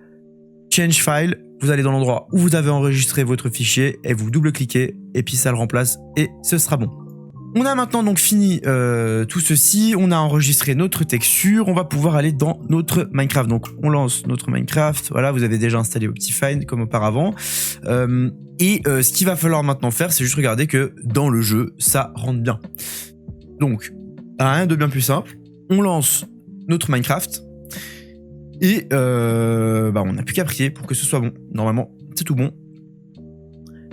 [SPEAKER 1] change file, vous allez dans l'endroit où vous avez enregistré votre fichier et vous double-cliquez et puis ça le remplace et ce sera bon. On a maintenant donc fini tout ceci, on a enregistré notre texture, on va pouvoir aller dans notre Minecraft. Donc on lance notre Minecraft, voilà, vous avez déjà installé Optifine comme auparavant. Ce qu'il va falloir maintenant faire, c'est juste regarder que dans le jeu, ça rentre bien. Donc, rien de bien plus simple, on lance notre Minecraft et on n'a plus qu'à prier pour que ce soit bon. Normalement, c'est tout bon.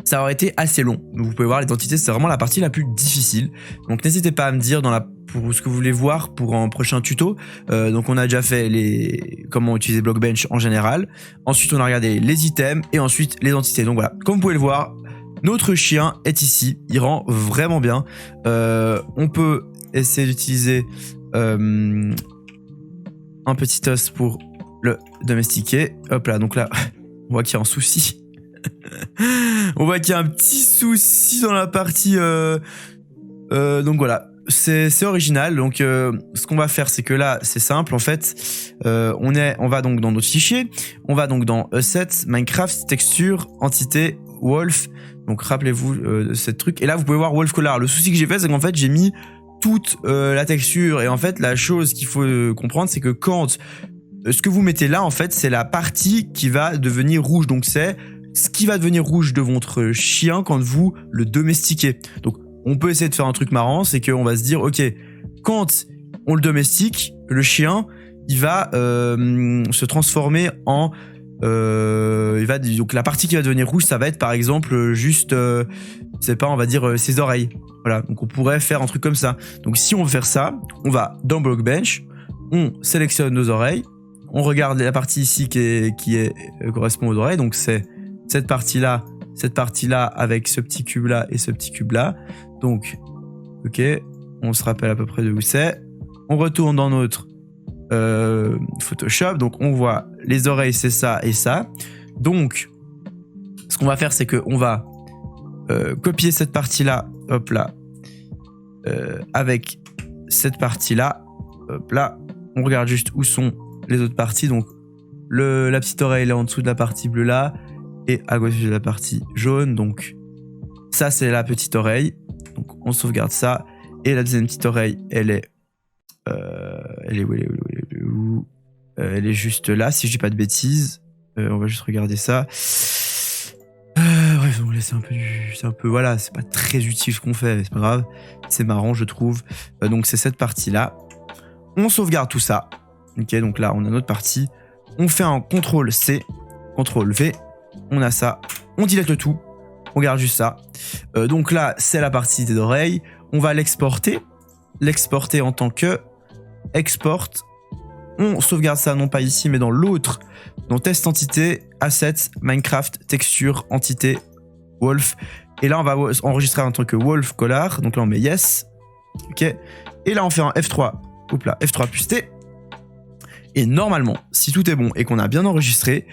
[SPEAKER 1] Ça aurait été assez long. Vous pouvez voir l'identité, c'est vraiment la partie la plus difficile. Donc n'hésitez pas à me dire pour ce que vous voulez voir pour un prochain tuto. Donc on a déjà fait comment utiliser Blockbench en général. Ensuite on a regardé les items et ensuite les entités. Donc voilà, comme vous pouvez le voir, notre chien est ici. Il rend vraiment bien. On peut essayer d'utiliser un petit os pour le domestiquer. Hop là, donc là, on voit qu'il y a un souci. On voit qu'il y a un petit souci dans la partie donc voilà, c'est original. Donc ce qu'on va faire, c'est que là c'est simple en fait, on va donc dans notre fichier, on va donc dans Assets, Minecraft, texture, entité, wolf. Donc rappelez-vous de ce truc, et là vous pouvez voir wolf color. Le souci que j'ai fait, c'est qu'en fait j'ai mis toute la texture, et en fait la chose qu'il faut comprendre, c'est que quand ce que vous mettez là, en fait c'est la partie qui va devenir rouge. Donc c'est ce qui va devenir rouge de votre chien quand vous le domestiquez. Donc on peut essayer de faire un truc marrant, c'est qu'on va se dire ok, quand on le domestique, le chien il va se transformer en donc la partie qui va devenir rouge, ça va être par exemple juste je sais pas, on va dire ses oreilles. Voilà, donc on pourrait faire un truc comme ça. Donc si on veut faire ça, on va dans Blockbench, on sélectionne nos oreilles, on regarde la partie ici qui correspond aux oreilles, donc c'est cette partie-là avec ce petit cube-là et ce petit cube-là. Donc, ok, On se rappelle à peu près de où c'est. On retourne dans notre Photoshop. Donc, on voit les oreilles, c'est ça et ça. Donc, ce qu'on va faire, c'est qu'on va copier cette partie-là, hop là, avec cette partie-là, hop là. On regarde juste où sont les autres parties. Donc, la petite oreille elle est en dessous de la partie bleue là, et à gauche de la partie jaune. Donc, ça, c'est la petite oreille. Donc, on sauvegarde ça. Et la deuxième petite oreille, elle est où? Elle est juste là, si je dis pas de bêtises. On va juste regarder ça. Bref, donc là, c'est un peu, voilà, c'est pas très utile ce qu'on fait, mais c'est pas grave. C'est marrant, je trouve. Donc, c'est cette partie-là. On sauvegarde tout ça. Ok, donc là, on a notre partie. On fait un CTRL-C, CTRL-V. On a ça. On dilate le tout. On garde juste ça. Donc là, c'est la partie des oreilles. On va l'exporter. L'exporter en tant que export. On sauvegarde ça non pas ici, mais dans l'autre. Dans test entité, assets, Minecraft, texture, entité, wolf. Et là, on va enregistrer en tant que wolf collar. Donc là, on met yes. Ok. Et là, on fait un F3. Hop là, F3 plus T. Et normalement, si tout est bon et qu'on a bien enregistré,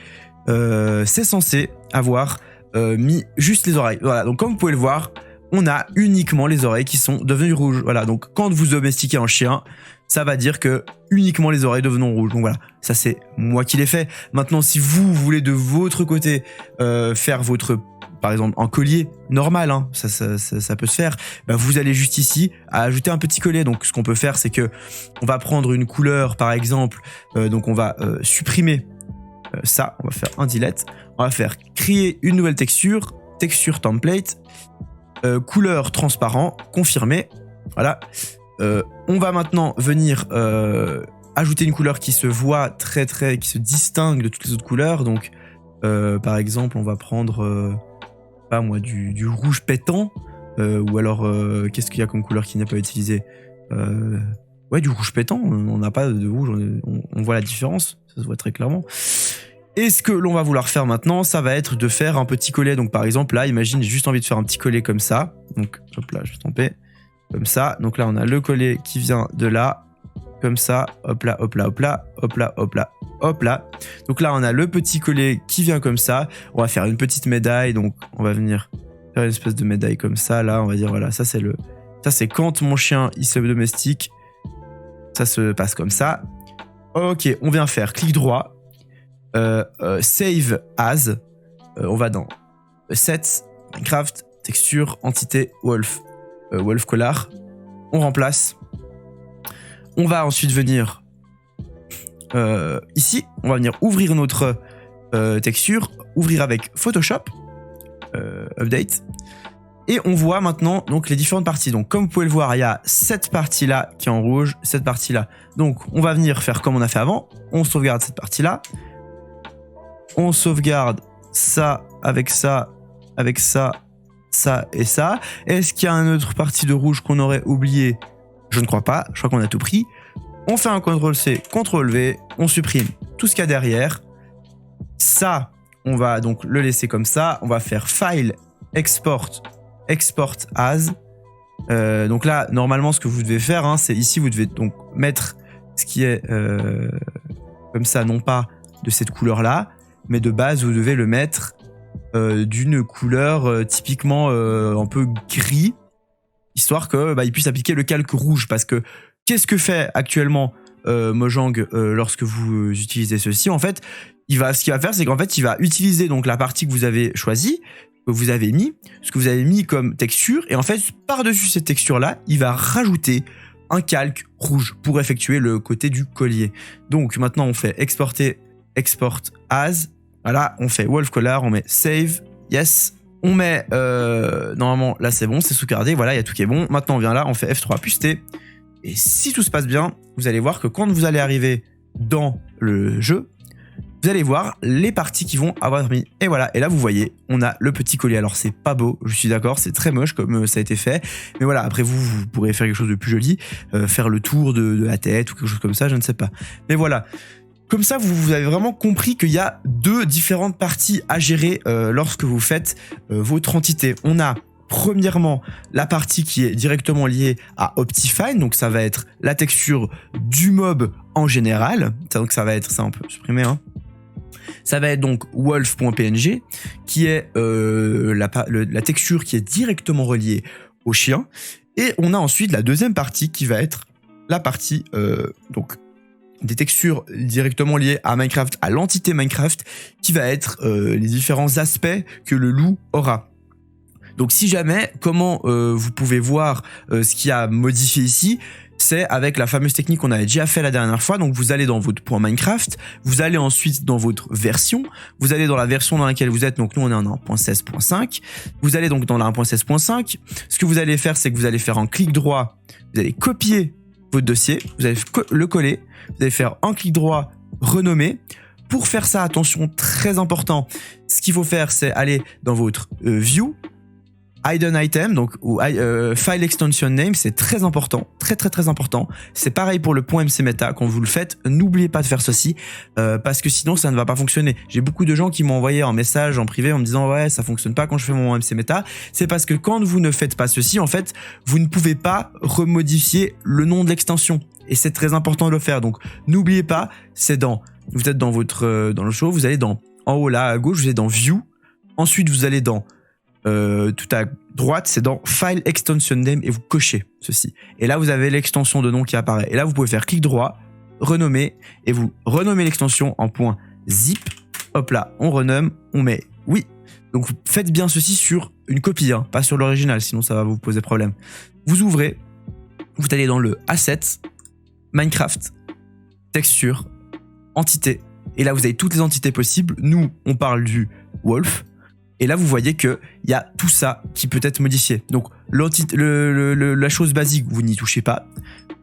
[SPEAKER 1] c'est censé avoir mis juste les oreilles. Voilà, donc comme vous pouvez le voir, on a uniquement les oreilles qui sont devenues rouges. Voilà, donc quand vous domestiquez un chien, ça va dire que uniquement les oreilles deviennent rouges. Donc voilà, ça c'est moi qui l'ai fait. Maintenant, si vous voulez de votre côté faire votre, par exemple, un collier normal, hein, ça peut se faire, bah, vous allez juste ici à ajouter un petit collier. Donc ce qu'on peut faire, c'est que on va prendre une couleur, par exemple, donc on va supprimer ça, on va faire un delete, on va faire créer une nouvelle texture, texture template, couleur transparent, confirmer, voilà. On va maintenant venir ajouter une couleur qui se voit qui se distingue de toutes les autres couleurs. Donc, par exemple, on va prendre, pas moi, du rouge pétant, ou alors, qu'est-ce qu'il y a comme couleur qui n'est pas utilisée? Ouais, du rouge pétant. On n'a pas de rouge, on voit la différence, ça se voit très clairement. Et ce que l'on va vouloir faire maintenant, ça va être de faire un petit collet. Donc, par exemple, là, imagine, j'ai juste envie de faire un petit collet comme ça. Donc, hop là, je vais tromper. Comme ça. Donc là, on a le collet qui vient de là. Comme ça. Hop là, hop là, hop là, hop là, hop là, hop là. Donc là, on a le petit collet qui vient comme ça. On va faire une petite médaille. Donc, on va venir faire une espèce de médaille comme ça. Là, on va dire, voilà, ça, c'est quand mon chien, il se domestique. Ça se passe comme ça. Ok, on vient faire clic droit. Save as. On va dans Sets, Minecraft, texture, entité, wolf. Wolf collar, on remplace. On va ensuite venir ici, on va venir ouvrir notre texture, ouvrir avec Photoshop, update, et on voit maintenant donc les différentes parties. Donc comme vous pouvez le voir, il y a cette partie là qui est en rouge, cette partie là. Donc on va venir faire comme on a fait avant, on sauvegarde cette partie là, on sauvegarde ça avec ça, avec ça. Ça et ça. Est-ce qu'il y a une autre partie de rouge qu'on aurait oublié? Je ne crois pas, je crois qu'on a tout pris. On fait un CTRL-C, CTRL-V, on supprime tout ce qu'il y a derrière. Ça, on va donc le laisser comme ça. On va faire File, Export, Export As. Donc là, normalement, ce que vous devez faire, hein, c'est ici, vous devez donc mettre ce qui est comme ça, non pas de cette couleur-là, mais de base, vous devez le mettre d'une couleur typiquement un peu gris, histoire que il puisse appliquer le calque rouge. Parce que qu'est-ce que fait actuellement Mojang lorsque vous utilisez ceci? En fait, ce qu'il va faire, c'est qu'en fait, il va utiliser donc la partie que vous avez choisie, que vous avez mis, ce que vous avez mis comme texture, et en fait, par-dessus cette texture-là, il va rajouter un calque rouge pour effectuer le côté du collier. Donc maintenant, on fait exporter, export as. Voilà, on fait wolf collar, on met save, yes. On met, normalement, là c'est bon, c'est sauvegardé, voilà, il y a tout qui est bon. Maintenant on vient là, on fait F3 plus T. Et si tout se passe bien, vous allez voir que quand vous allez arriver dans le jeu, vous allez voir les parties qui vont avoir mis. Et voilà, et là vous voyez, on a le petit collier. Alors c'est pas beau, je suis d'accord, c'est très moche comme ça a été fait. Mais voilà, après vous pourrez faire quelque chose de plus joli, faire le tour de la tête ou quelque chose comme ça, je ne sais pas. Mais voilà. Comme ça, vous avez vraiment compris qu'il y a deux différentes parties à gérer lorsque vous faites votre entité. On a premièrement la partie qui est directement liée à Optifine, donc ça va être la texture du mob en général, donc ça va être, ça on peut supprimer, hein. Ça va être donc wolf.png qui est la texture qui est directement reliée au chien. Et on a ensuite la deuxième partie qui va être la partie donc des textures directement liées à Minecraft, à l'entité Minecraft, qui va être les différents aspects que le loup aura. Donc si jamais, comment vous pouvez voir ce qui a modifié ici, c'est avec la fameuse technique qu'on avait déjà fait la dernière fois. Donc vous allez dans votre point Minecraft, vous allez ensuite dans votre version, vous allez dans la version dans laquelle vous êtes, donc nous on est en 1.16.5, vous allez donc dans la 1.16.5, ce que vous allez faire, c'est que vous allez faire un clic droit, vous allez copier votre dossier, vous allez le coller, vous allez faire un clic droit, renommer. Pour faire ça, attention, très important, ce qu'il faut faire, c'est aller dans votre View, Hidden Item, donc ou File Extension Name, c'est très important, très important. C'est pareil pour le point MC Meta, quand vous le faites, n'oubliez pas de faire ceci, parce que sinon ça ne va pas fonctionner. J'ai beaucoup de gens qui m'ont envoyé un message en privé en me disant ouais ça fonctionne pas quand je fais mon MC Meta. C'est parce que quand vous ne faites pas ceci, en fait, vous ne pouvez pas remodifier le nom de l'extension. Et c'est très important de le faire. Donc n'oubliez pas, c'est vous êtes dans votre dans le show, vous allez en haut là à gauche, vous êtes dans View. Ensuite vous allez dans tout à droite, c'est dans File Extension Name et vous cochez ceci. Et là, vous avez l'extension de nom qui apparaît. Et là, vous pouvez faire clic droit, renommer, et vous renommez l'extension en .zip. Hop là, on renomme, on met oui. Donc, faites bien ceci sur une copie, hein, pas sur l'original, sinon ça va vous poser problème. Vous ouvrez, vous allez dans le Asset, Minecraft, Texture, Entité. Et là, vous avez toutes les entités possibles. Nous, on parle du Wolf. Et là, vous voyez qu'il y a tout ça qui peut être modifié. Donc, la chose basique, vous n'y touchez pas.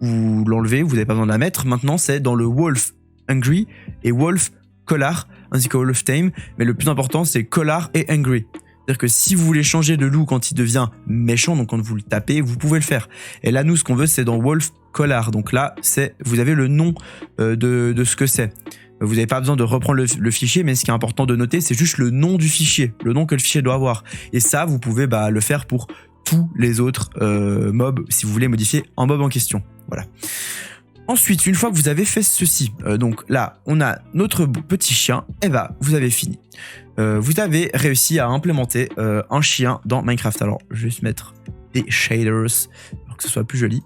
[SPEAKER 1] Vous l'enlevez, vous n'avez pas besoin de la mettre. Maintenant, c'est dans le Wolf Hungry et Wolf Collar, ainsi que Wolf Tame. Mais le plus important, c'est Collar et Angry. C'est-à-dire que si vous voulez changer de loup quand il devient méchant, donc quand vous le tapez, vous pouvez le faire. Et là, nous, ce qu'on veut, c'est dans Wolf Collar. Donc là, vous avez le nom de ce que c'est. Vous n'avez pas besoin de reprendre le fichier, mais ce qui est important de noter, c'est juste le nom du fichier, le nom que le fichier doit avoir. Et ça, vous pouvez le faire pour tous les autres mobs, si vous voulez modifier un mob en question. Voilà. Ensuite, une fois que vous avez fait ceci, donc là, on a notre petit chien, et vous avez fini. Vous avez réussi à implémenter un chien dans Minecraft. Alors, je vais juste mettre des shaders pour que ce soit plus joli.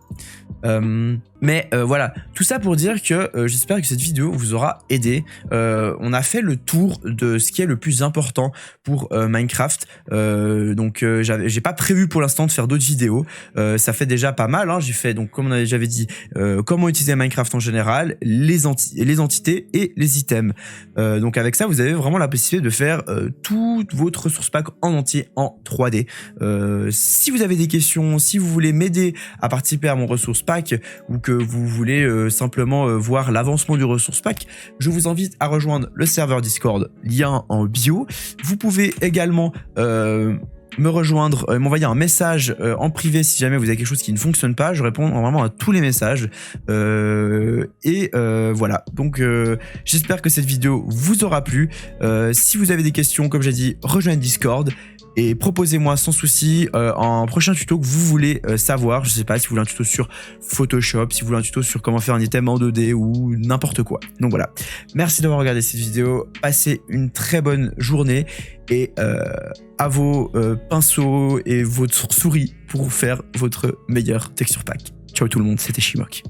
[SPEAKER 1] Voilà, tout ça pour dire que j'espère que cette vidéo vous aura aidé. On a fait le tour de ce qui est le plus important pour Minecraft. J'ai pas prévu pour l'instant de faire d'autres vidéos. Ça fait déjà pas mal, hein. J'ai fait, donc comme j'avais dit, comment utiliser Minecraft en général, les entités et les items. Donc avec ça, vous avez vraiment la possibilité de faire toute votre ressource pack en entier en 3D. Si vous avez des questions, si vous voulez m'aider à participer à mon ressource pack ou que vous voulez simplement voir l'avancement du ressource pack, je vous invite à rejoindre le serveur Discord, lien en bio. Vous pouvez également me rejoindre, m'envoyer un message en privé si jamais vous avez quelque chose qui ne fonctionne pas. Je réponds vraiment à tous les messages. Voilà, donc j'espère que cette vidéo vous aura plu. Si vous avez des questions, comme j'ai dit, rejoignez Discord. Et proposez-moi sans souci un prochain tuto que vous voulez savoir. Je sais pas si vous voulez un tuto sur Photoshop, si vous voulez un tuto sur comment faire un item en 2D ou n'importe quoi. Donc voilà. Merci d'avoir regardé cette vidéo. Passez une très bonne journée et à vos pinceaux et votre souris pour faire votre meilleur texture pack. Ciao tout le monde, c'était Shimok.